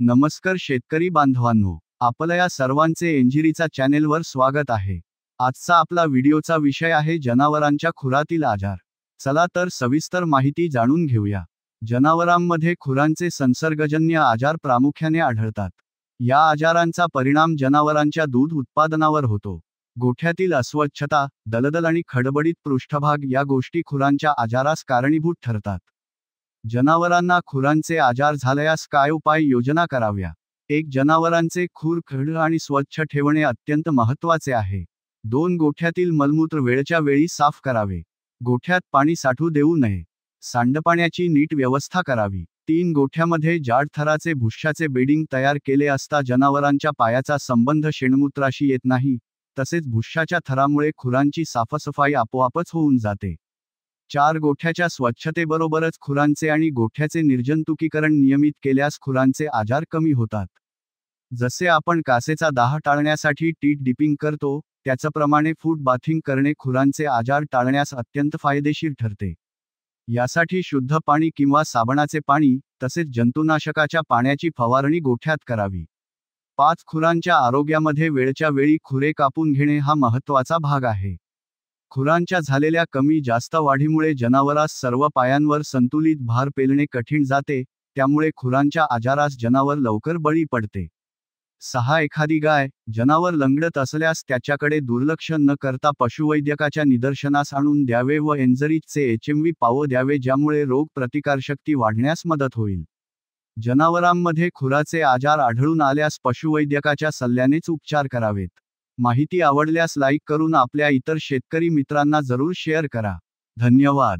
नमस्कार शेतकरी बांधवांनो, आपल्या या सर्वांचे एंजिरीचा चॅनेलवर स्वागत आहे। आजचा आपला व्हिडिओचा विषय आहे जनावरांच्या खुरातील आजार। चला तर सविस्तर माहिती जाणून घेऊया। जनावरांमध्ये खुरांचे संसर्गजन्य आजार प्रामुख्याने आढळतात। या आजारांचा परिणाम जनावरांच्या दूध उत्पादनावर होतो। गोठ्यातील अस्वच्छता, दलदल आणि खडबडीत पृष्ठभाग या गोष्टी खुरांच्या आजारास कारणीभूत ठरतात। जनावरांना खुरांचे आजार झाल्यास काय उपाय योजना कराव्या? एक, जनावरांचे खूर खड आणि स्वच्छ ठेवणे अत्यंत महत्त्वाचे आहे। 2, गोठ्यातील मलमूत्र वेळच्या वेळी साफ करावे। गोठ्यात पाणी साठू देऊ नये। सांडपाण्याची नीट व्यवस्था करावी। 3, गोठ्यामध्ये जाड थराचे भुश्याचे बेडिंग तयार केले असता जनावरांच्या पायाचा संबंध शेणमूत्राशी येत नाही, तसेच भुश्याच्या थरामुळे खुरांची साफसफाई आपोआपच होऊन जाते। 4, गोठ्याच्या स्वच्छतेबरोबरच खुरांचे आणि गोठ्याचे निर्जंतुकीकरण नियमित केल्यास खुरांचे आजार कमी होतात। जसे आपण कासेचा दाह टाळण्यासाठी टीट डिपिंग करतो, त्याचप्रमाणे फूट बाथिंग करणे खुरांचे आजार टाळण्यास अत्यंत फायदेशीर ठरते। यासाठी शुद्ध पाणी किंवा साबणाचे पाणी, तसेच जंतुनाशकाच्या पाण्याची फवारणी गोठ्यात करावी। 5, खुरांच्या आरोग्यामध्ये वेळच्या वेळी खुरे कापून घेणे हा महत्त्वाचा भाग आहे। खुरांच्या झालेल्या कमी जास्त वाढीमुळे जनावरास सर्व पायांवर संतुलित भार पेलणे कठीण जाते, त्यामुळे खुरांच्या आजारास जनावर लवकर बळी पडते। 6, एखादी गाय, जनावर लंगडत असल्यास त्याच्याकडे दुर्लक्ष न करता पशुवैद्यकाच्या निदर्शनास आणून द्यावे व एन्झरीजचे HMV पावो द्यावे, ज्यामुळे रोग प्रतिकारशक्ती वाढण्यास मदत होईल। जनावरांमध्ये खुराचे आजार आढळून आल्यास पशुवैद्यकाच्या सल्ल्यानेच उपचार करावेत। माहिती आवडल्यास लाईक करून आपल्या इतर शेतकरी मित्रांना जरूर शेअर करा। धन्यवाद।